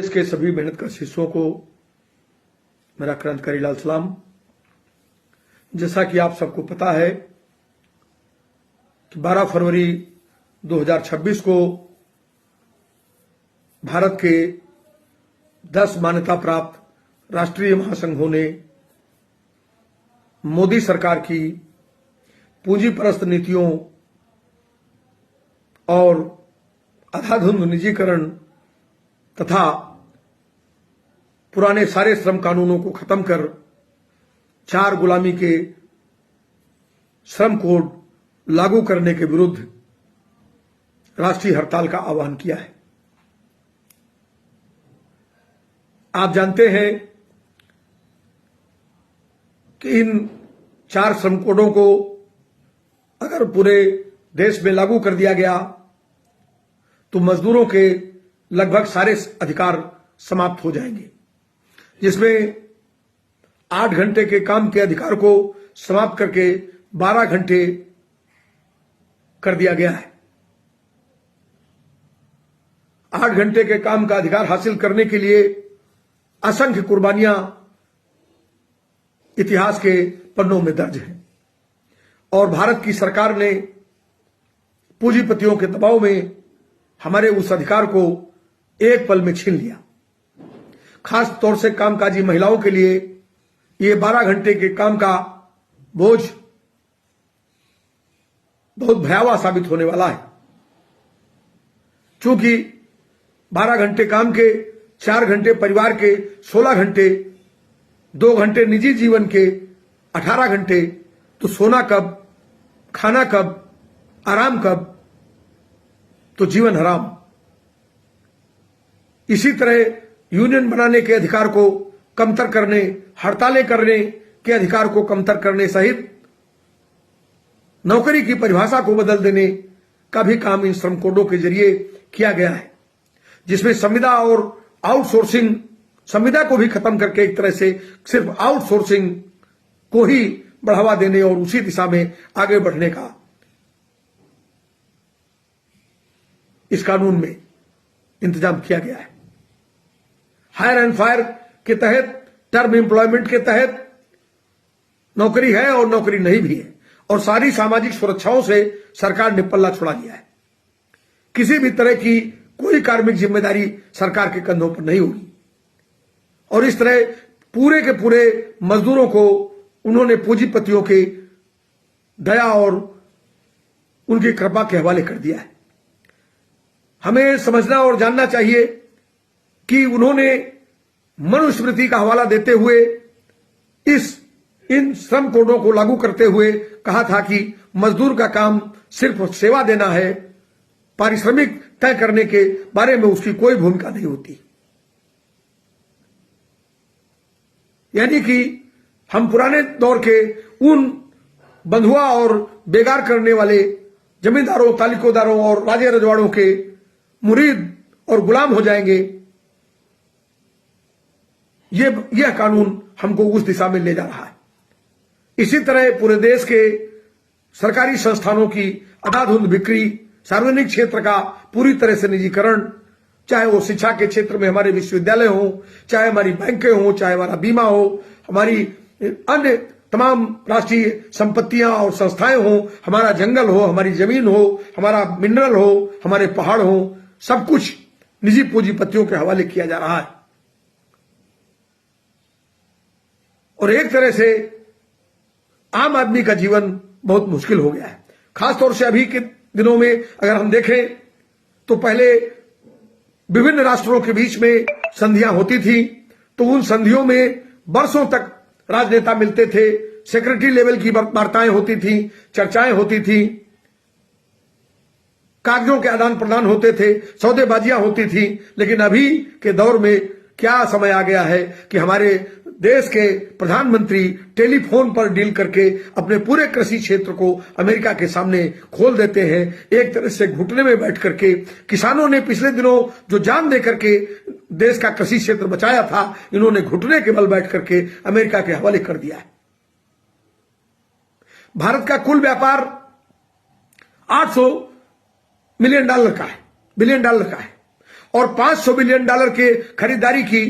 देश के सभी मेहनतकश हिस्सों को मेरा क्रांतिकारी लाल सलाम। जैसा कि आप सबको पता है कि 12 फरवरी 2026 को भारत के 10 मान्यता प्राप्त राष्ट्रीय महासंघों ने मोदी सरकार की पूंजीपरस्त नीतियों और अंधाधुंध निजीकरण तथा पुराने सारे श्रम कानूनों को खत्म कर 4 गुलामी के श्रम कोड लागू करने के विरुद्ध राष्ट्रीय हड़ताल का आह्वान किया है। आप जानते हैं कि इन 4 श्रम कोडों को अगर पूरे देश में लागू कर दिया गया तो मजदूरों के लगभग सारे अधिकार समाप्त हो जाएंगे, जिसमें 8 घंटे के काम के अधिकार को समाप्त करके 12 घंटे कर दिया गया है। 8 घंटे के काम का अधिकार हासिल करने के लिए असंख्य कुर्बानियां इतिहास के पन्नों में दर्ज हैं और भारत की सरकार ने पूंजीपतियों के दबाव में हमारे उस अधिकार को एक पल में छीन लिया। खास तौर से कामकाजी महिलाओं के लिए ये 12 घंटे के काम का बोझ बहुत भयावह साबित होने वाला है, क्योंकि 12 घंटे काम के 4 घंटे परिवार के 16 घंटे, 2 घंटे निजी जीवन के 18 घंटे, तो सोना कब, खाना कब, आराम कब, तो जीवन हराम। इसी तरह यूनियन बनाने के अधिकार को कमतर करने, हड़तालें करने के अधिकार को कमतर करने सहित नौकरी की परिभाषा को बदल देने का भी काम इन श्रम कोडों के जरिए किया गया है, जिसमें संविदा और आउटसोर्सिंग, संविदा को भी खत्म करके एक तरह से सिर्फ आउटसोर्सिंग को ही बढ़ावा देने और उसी दिशा में आगे बढ़ने का इस कानून में इंतजाम किया गया है। हायर एंड फायर के तहत, टर्म एम्प्लॉयमेंट के तहत नौकरी है और नौकरी नहीं भी है, और सारी सामाजिक सुरक्षाओं से सरकार ने पल्ला छुड़ा लिया है। किसी भी तरह की कोई कार्मिक जिम्मेदारी सरकार के कंधों पर नहीं होगी और इस तरह पूरे के पूरे मजदूरों को उन्होंने पूंजीपतियों के दया और उनकी कृपा के हवाले कर दिया है। हमें समझना और जानना चाहिए कि उन्होंने मनुस्मृति का हवाला देते हुए इन श्रम कोडों को लागू करते हुए कहा था कि मजदूर का काम सिर्फ सेवा देना है, पारिश्रमिक तय करने के बारे में उसकी कोई भूमिका नहीं होती। यानी कि हम पुराने दौर के उन बंधुआ और बेगार करने वाले जमींदारों, तालिकोदारों और राजे रजवाड़ों के मुरीद और गुलाम हो जाएंगे। यह कानून हमको उस दिशा में ले जा रहा है। इसी तरह पूरे देश के सरकारी संस्थानों की अंधाधुंध बिक्री, सार्वजनिक क्षेत्र का पूरी तरह से निजीकरण, चाहे वो शिक्षा के क्षेत्र में हमारे विश्वविद्यालय हो, चाहे हमारी बैंकें हो, चाहे हमारा बीमा हो, हमारी अन्य तमाम राष्ट्रीय संपत्तियां और संस्थाएं हो, हमारा जंगल हो, हमारी जमीन हो, हमारा मिनरल हो, हमारे पहाड़ हो, सब कुछ निजी पूंजीपतियों के हवाले किया जा रहा है। और एक तरह से आम आदमी का जीवन बहुत मुश्किल हो गया है। खासतौर से अभी के दिनों में अगर हम देखें तो पहले विभिन्न राष्ट्रों के बीच में संधियां होती थी, तो उन संधियों में वर्षों तक राजनेता मिलते थे, सेक्रेटरी लेवल की वार्ताएं होती थी, चर्चाएं होती थी, कागजों के आदान प्रदान होते थे, सौदेबाजियां होती थी। लेकिन अभी के दौर में क्या समय आ गया है कि हमारे देश के प्रधानमंत्री टेलीफोन पर डील करके अपने पूरे कृषि क्षेत्र को अमेरिका के सामने खोल देते हैं। एक तरह से घुटने में बैठ करके किसानों ने पिछले दिनों जो जान दे करके देश का कृषि क्षेत्र बचाया था, इन्होंने घुटने के बल बैठ करके अमेरिका के हवाले कर दिया है। भारत का कुल व्यापार $800 बिलियन का है और $500 बिलियन के खरीदारी की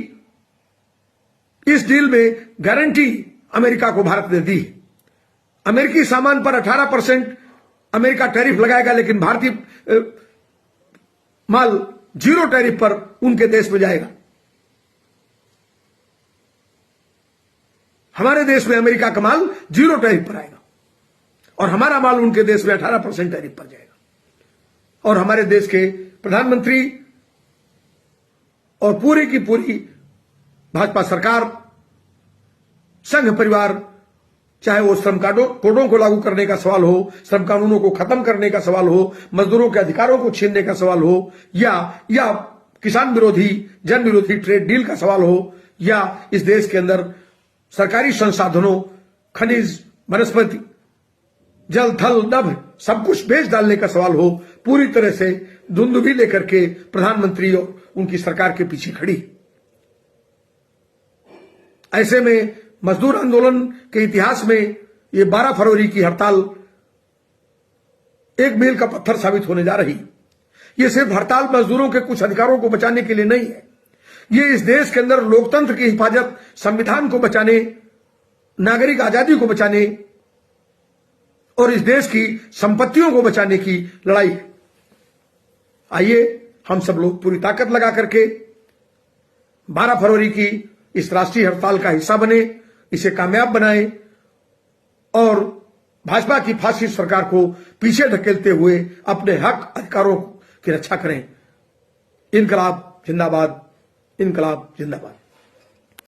इस डील में गारंटी अमेरिका को भारत ने दी। अमेरिकी सामान पर 18% अमेरिका टैरिफ लगाएगा, लेकिन भारतीय माल 0 टैरिफ पर उनके देश में जाएगा। हमारे देश में अमेरिका का माल 0 टैरिफ पर आएगा और हमारा माल उनके देश में 18% टैरिफ पर जाएगा। और हमारे देश के प्रधानमंत्री और पूरी की पूरी भाजपा सरकार, संघ परिवार, चाहे वो श्रम कोडों को लागू करने का सवाल हो, श्रम कानूनों को खत्म करने का सवाल हो, मजदूरों के अधिकारों को छीनने का सवाल हो, या किसान विरोधी, जन विरोधी ट्रेड डील का सवाल हो, या इस देश के अंदर सरकारी संसाधनों, खनिज, वनस्पति, जल, थल, नभ सब कुछ बेच डालने का सवाल हो, पूरी तरह से धुंधुभी लेकर के प्रधानमंत्री और उनकी सरकार के पीछे खड़ी। ऐसे में मजदूर आंदोलन के इतिहास में ये 12 फरवरी की हड़ताल एक मील का पत्थर साबित होने जा रही। ये सिर्फ हड़ताल मजदूरों के कुछ अधिकारों को बचाने के लिए नहीं है, ये इस देश के अंदर लोकतंत्र की हिफाजत, संविधान को बचाने, नागरिक आजादी को बचाने और इस देश की संपत्तियों को बचाने की लड़ाई है। आइए हम सब लोग पूरी ताकत लगा करके 12 फरवरी की इस राष्ट्रीय हड़ताल का हिस्सा बने, इसे कामयाब बनाएं और भाजपा की फासिस्ट सरकार को पीछे ढकेलते हुए अपने हक अधिकारों की रक्षा करें। इनकलाब जिंदाबाद, इनकलाब जिंदाबाद।